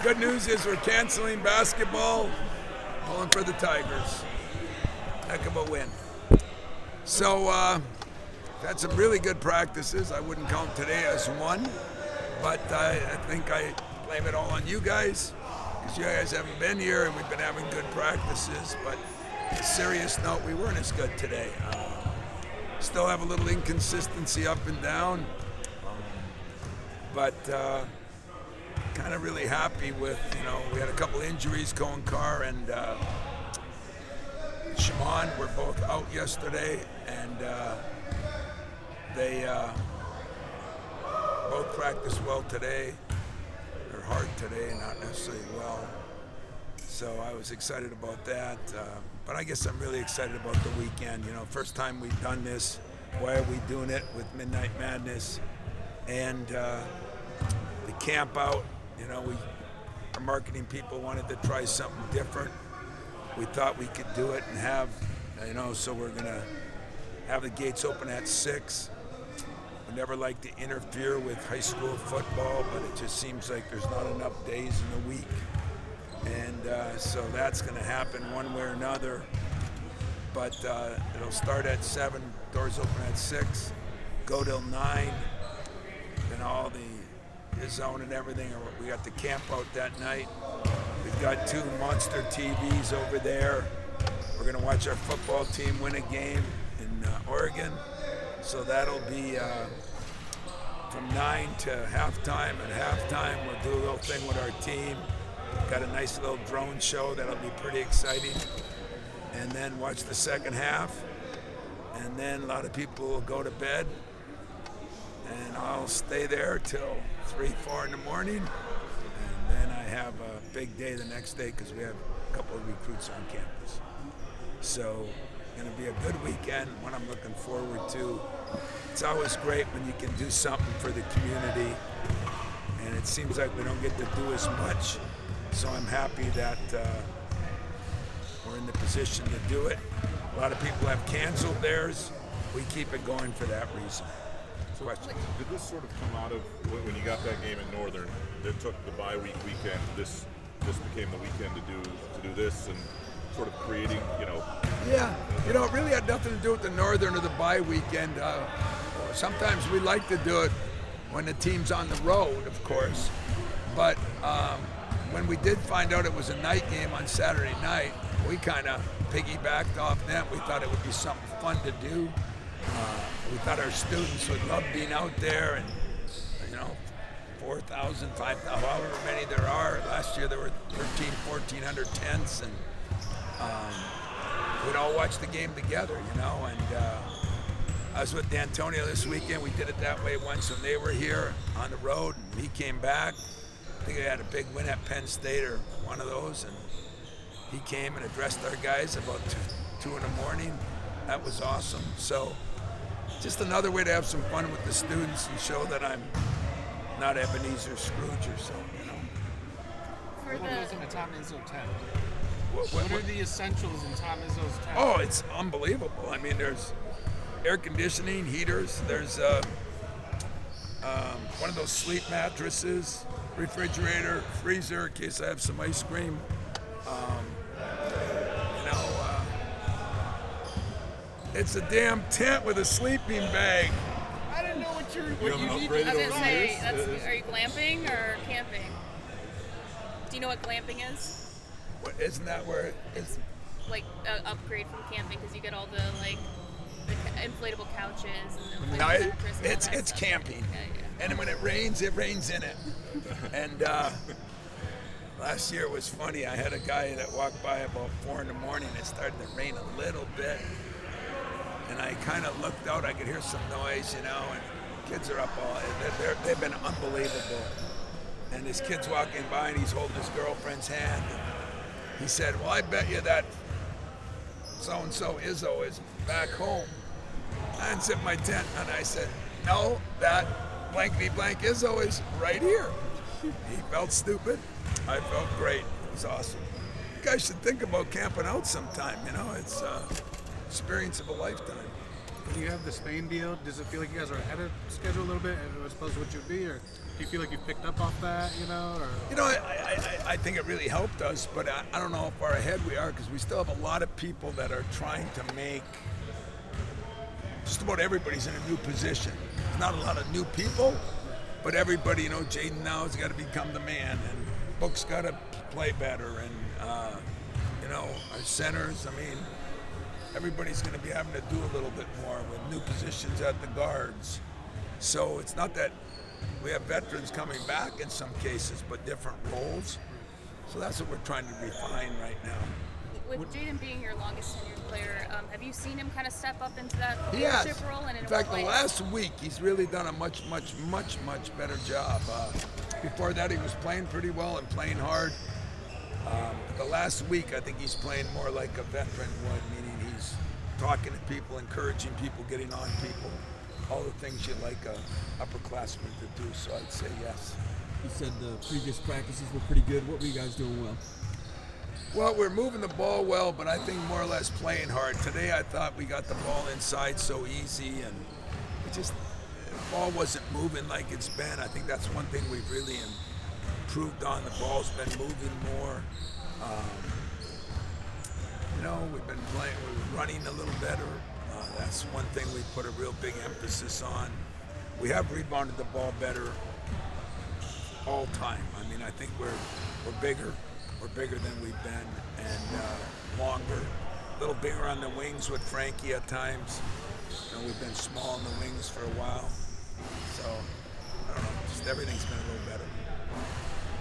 good news is we're canceling basketball, pulling for the Tigers. Heck of a win. So, had some really good practices. I wouldn't count today as one, but I think I blame it all on you guys, because you guys haven't been here and we've been having good practices. But on a serious note, we weren't as good today. Still have a little inconsistency up and down, but kind of really happy with, we had a couple injuries. Cohen Carr and Shimon were both out yesterday, and they both practiced well today, or hard today, not necessarily well. So I was excited about that. But I guess I'm really excited about the weekend. First time we've done this. Why are we doing it with Midnight Madness? And the camp out, our marketing people wanted to try something different. We thought we could do it and have, so we're going to have the gates open at 6. We never like to interfere with high school football, but it just seems like there's not enough days in the week. And so that's going to happen one way or another. But it'll start at 7, doors open at 6, go till 9. Then all the Izzo and everything, we got the camp out that night. We've got 2 monster TVs over there. We're going to watch our football team win a game in Oregon. So that'll be from 9 to halftime. At halftime, we'll do a little thing with our team. Got a nice little drone show that'll be pretty exciting. And then watch the second half. And then a lot of people will go to bed. And I'll stay there till 3, 4 in the morning. And then I have a big day the next day because we have a couple of recruits on campus. So it's going to be a good weekend, one I'm looking forward to. It's always great when you can do something for the community. And it seems like we don't get to do as much. So I'm happy that we're in the position to do it. A lot of people have canceled theirs. We keep it going for that reason. So did this sort of come out of when you got that game at Northern that took the bye weekend? This became the weekend to do this and sort of creating, Yeah, it really had nothing to do with the Northern or the bye weekend. Sometimes we like to do it when the team's on the road, of course. But when we did find out it was a night game on Saturday night, we kind of piggybacked off that. We thought it would be something fun to do. We thought our students would love being out there, and 4,000, 5,000, however many there are. Last year there were 1,400 tents, and we'd all watch the game together, And I was with D'Antonio this weekend. We did it that way once when they were here on the road, and he came back. I think they had a big win at Penn State or one of those, and he came and addressed our guys about 2 in the morning. That was awesome. So just another way to have some fun with the students and show that I'm not Ebenezer Scrooge or so, For what goes in a Tom Izzo tent? What are the essentials in Tom Izzo's tent? Oh, it's unbelievable. I mean, there's air conditioning, heaters. There's one of those sleep mattresses, refrigerator, freezer in case I have some ice cream. It's a damn tent with a sleeping bag. I didn't know what you I need. was gonna say, are you glamping or camping? Do you know what glamping is? Isn't that where it's like an upgrade from camping because you get all the the inflatable couches and the inflatable mattresses. It's camping. Yeah. And when it rains in it. And last year it was funny. I had a guy that walked by about 4 in the morning. It started to rain a little bit. And I kind of looked out. I could hear some noise, and kids are up all. They've been unbelievable. And this kid's walking by, and he's holding his girlfriend's hand. He said, "Well, I bet you that so-and-so Izzo is back home." I unzipped my tent, and I said, "No, that blankety blank Izzo is right here." He felt stupid. I felt great. It was awesome. You guys should think about camping out sometime. It's experience of a lifetime. When you have the Spain deal, does it feel like you guys are ahead of schedule a little bit as opposed to what you'd be, or do you feel like you picked up off that, Or I think it really helped us, but I don't know how far ahead we are because we still have a lot of people that are trying to make. Just about everybody's in a new position. Not a lot of new people, but everybody, Jaden now has got to become the man, and Book's got to play better, and our centers. I mean, everybody's going to be having to do a little bit more with new positions at the guards. So it's not that we have veterans coming back in some cases, but different roles. So that's what we're trying to refine right now. With Jaden being your longest tenured player, have you seen him kind of step up into that He leadership has. role? And in fact, the last week he's really done a much better job. Before that, he was playing pretty well and playing hard. The last week, I think he's playing more like a veteran would, meaning he's talking to people, encouraging people, getting on people, all the things you like a upperclassman to do. So I'd say yes. You said the previous practices were pretty good. What were you guys doing well? Well, we're moving the ball well, but I think more or less playing hard. Today I thought we got the ball inside so easy, and the ball wasn't moving like it's been. I think that's one thing we've really improved on. The ball's been moving more. We've been playing, we're running a little better. That's one thing we put a real big emphasis on. We have rebounded the ball better all time. I mean, I think we're bigger. We're bigger than we've been, and longer. A little bigger on the wings with Frankie at times. We've been small on the wings for a while. So, I don't know, just everything's been a little better.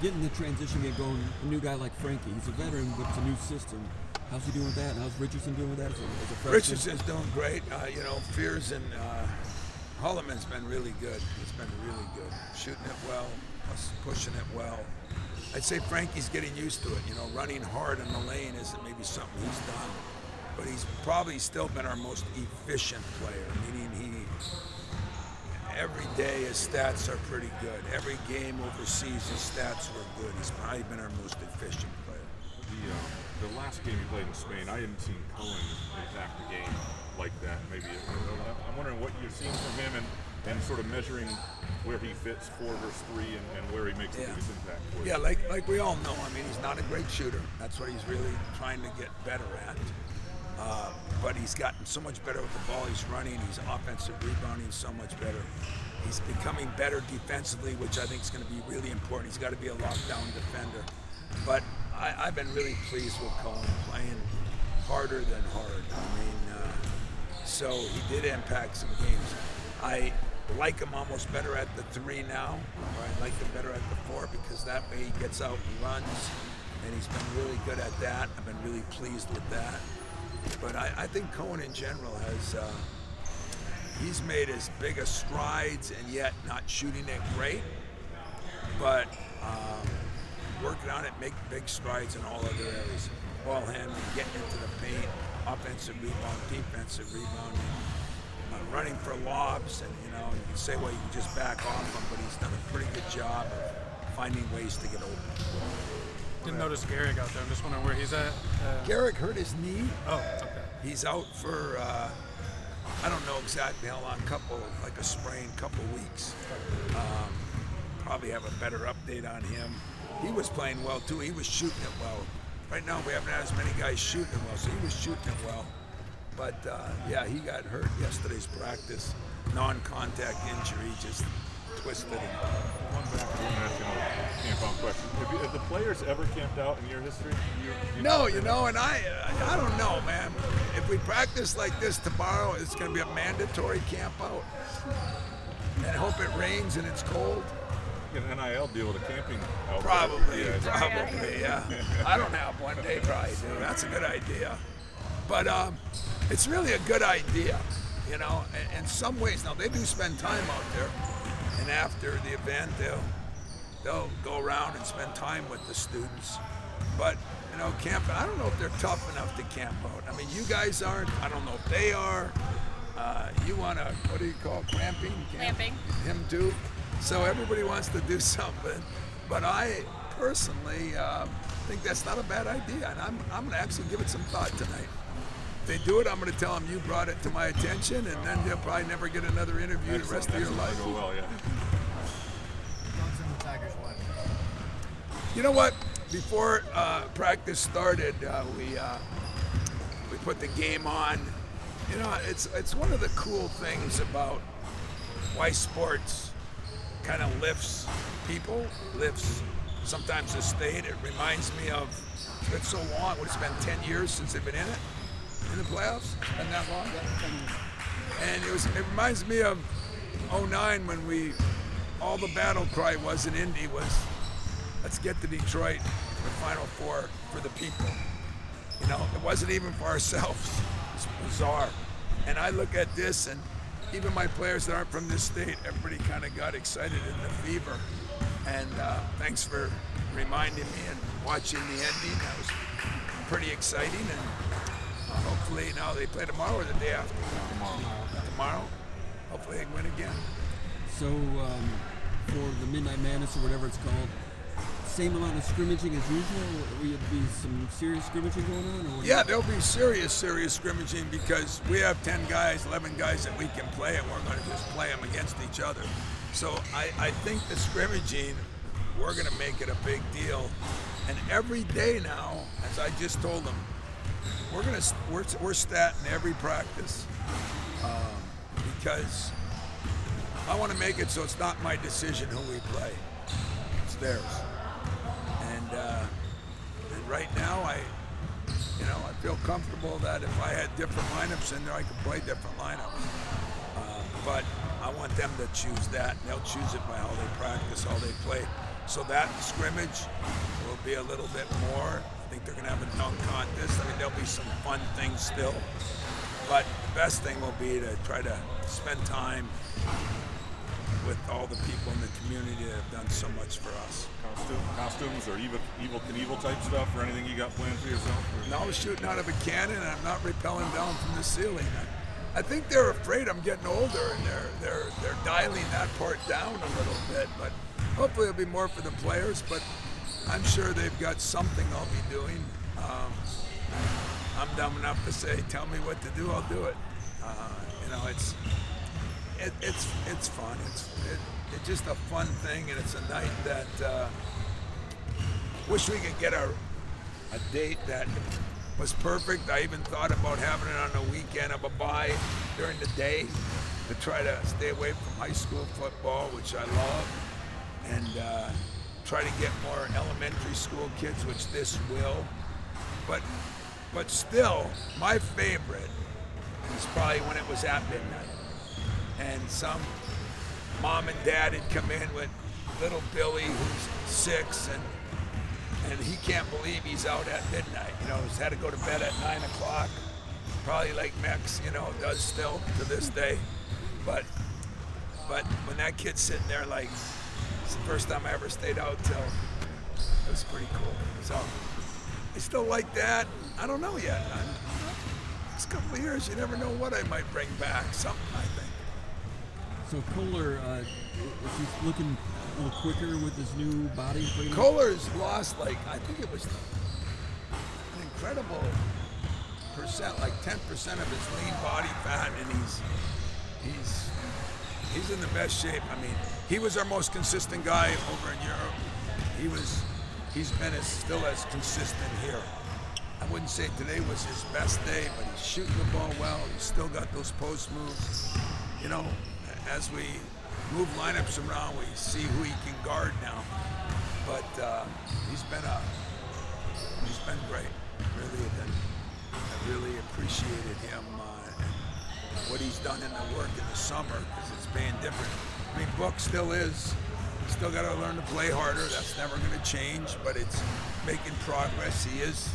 Getting the transition game going, a new guy like Frankie, he's a veteran, but it's a new system. How's he doing with that, and how's Richardson doing with that as a freshman? Richardson's doing great. Fears and Holloman's been really good. He's been really good. Shooting it well, pushing it well. I'd say Frankie's getting used to it. Running hard in the lane isn't maybe something he's done, but he's probably still been our most efficient player, meaning every day his stats are pretty good. Every game overseas, his stats were good. He's probably been our most efficient player. The last game you played in Spain, I hadn't seen Cohen impact the game like that. Maybe I'm wondering what you've seen from him and sort of measuring where he fits 4 versus 3 and where he makes the biggest impact for you. Yeah, like we all know. I mean, he's not a great shooter. That's what he's really trying to get better at. But he's gotten so much better with the ball he's running. He's offensive rebounding so much better. He's becoming better defensively, which I think is going to be really important. He's got to be a lockdown defender. But I've been really pleased with Cohen playing harder than hard. I mean, so he did impact some games. I like him almost better at the 3 now, or I like him better at the 4 because that way he gets out and runs, and he's been really good at that. I've been really pleased with that. But I think Cohen in general has, he's made his biggest strides and yet not shooting it great, but working on it, make big strides in all other areas. Ball handling, getting into the paint, offensive rebound, defensive rebounding, running for lobs, and you can say, well, you can just back off him, but he's done a pretty good job of finding ways to get open. Didn't notice Garrick out there. I'm just wondering where he's at. Garrick hurt his knee. Oh, okay. He's out for I don't know exactly how long, like a sprain, couple weeks. Probably have a better update on him. He was playing well too. He was shooting it well. Right now we haven't had as many guys shooting it well, so he was shooting it well. But he got hurt yesterday's practice. Non-contact injury, just twisted him. One back to the camp out question. Have the players ever camped out in your history? No, and I don't know, man. If we practice like this tomorrow, it's going to be a mandatory camp out. And I hope it rains and it's cold. An NIL deal with a camping outfit. Probably, yeah. I don't have one. They probably do. That's a good idea. But it's really a good idea, In some ways, now they do spend time out there, and after the event, they'll go around and spend time with the students. But camp. I don't know if they're tough enough to camp out. I mean, you guys aren't. I don't know if they are. You want to? What do you call cramping? Camping. Him too. So everybody wants to do something, but I personally think that's not a bad idea, and I'm going to actually give it some thought tonight. they do it, I'm going to tell them you brought it to my attention, and then they'll probably never get another interview the rest of your life. Go well, yeah. Dogs and the Tigers won. You know what? Before practice started, we put the game on. You know, it's one of the cool things about why sports kind of lifts people, lifts sometimes the state. It reminds me of, it's been so long, it's been 10 years since they've been in it, in the playoffs. It's been that long. And it reminds me of '09 when all the battle cry was in Indy was, let's get to Detroit for the Final Four for the people. You know, it wasn't even for ourselves. It's bizarre. And I look at this, and even my players that aren't from this state, everybody kind of got excited in the fever. And thanks for reminding me and watching the ending. That was pretty exciting. And hopefully now they play tomorrow or the day after. Tomorrow. Hopefully they can win again. So for the Midnight Madness or whatever it's called, same amount of scrimmaging as usual? Will there be some serious scrimmaging going on? Or Yeah, there'll be serious scrimmaging because we have 10 guys, 11 guys that we can play, and we're going to just play them against each other. So I think the scrimmaging, we're going to make it a big deal. And every day now, as I just told them, we're statting every practice because I want to make it so it's not my decision who we play. It's theirs. And right now, I feel comfortable that if I had different lineups in there, I could play different lineups. But I want them to choose that, and they'll choose it by how they practice, how they play. So that scrimmage will be a little bit more. I think they're going to have a dunk contest. I mean, there'll be some fun things still. But the best thing will be to try to spend time with all the people in the community that have done so much for us. Costumes or evil Knievel type stuff or anything you got planned for yourself? No, I'm shooting out of a cannon, and I'm not rappelling down from the ceiling. I think they're afraid I'm getting older, and they're dialing that part down a little bit. But hopefully it'll be more for the players. But I'm sure they've got something I'll be doing. I'm dumb enough to say, tell me what to do, I'll do it. It's fun. It's just a fun thing, and it's a night that wish we could get a date that was perfect. I even thought about having it on the weekend of a bye during the day to try to stay away from high school football, which I love, and try to get more elementary school kids, which this will. But still, my favorite is probably when it was at midnight, and some mom and dad had come in with little Billy, who's 6, and he can't believe he's out at midnight. He's had to go to bed at 9 o'clock, probably like Mex, does still to this day. But when that kid's sitting there, like, it's the first time I ever stayed out till, it was pretty cool. So I still like that. I don't know yet. Next couple of years, you never know what I might bring back. Something, I think. So Kohler, is he looking a little quicker with his new body? Kohler's lost, I think it was an incredible percent, like 10% of his lean body fat, and he's in the best shape. I mean, he was our most consistent guy over in Europe. He's been still as consistent here. I wouldn't say today was his best day, but he's shooting the ball well. He's still got those post moves. As we move lineups around, we see who he can guard now. But he's been great. I really appreciated him and what he's done in the work in the summer, because it's being different. I mean, Book still is. Still got to learn to play harder. That's never going to change, but it's making progress. He is.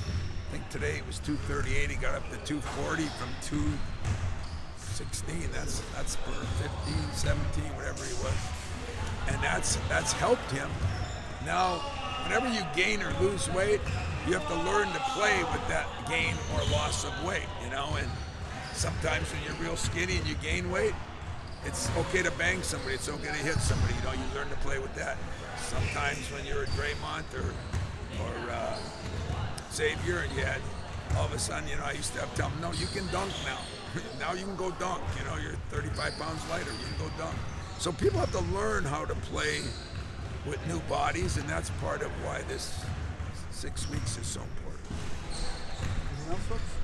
I think today it was 238. He got up to 240 from 216. That's for 15, 17, whatever he was. And that's helped him. Now, whenever you gain or lose weight, you have to learn to play with that gain or loss of weight, And sometimes when you're real skinny and you gain weight, it's okay to bang somebody. It's okay to hit somebody. You learn to play with that. Sometimes when you're a Draymond or Xavier and you had all of a sudden, I used to have to tell them, no, you can dunk now. Now you can go dunk. You're 35 pounds lighter, you can go dunk. So people have to learn how to play with new bodies, and that's part of why this 6 weeks is so important. Anything else, folks?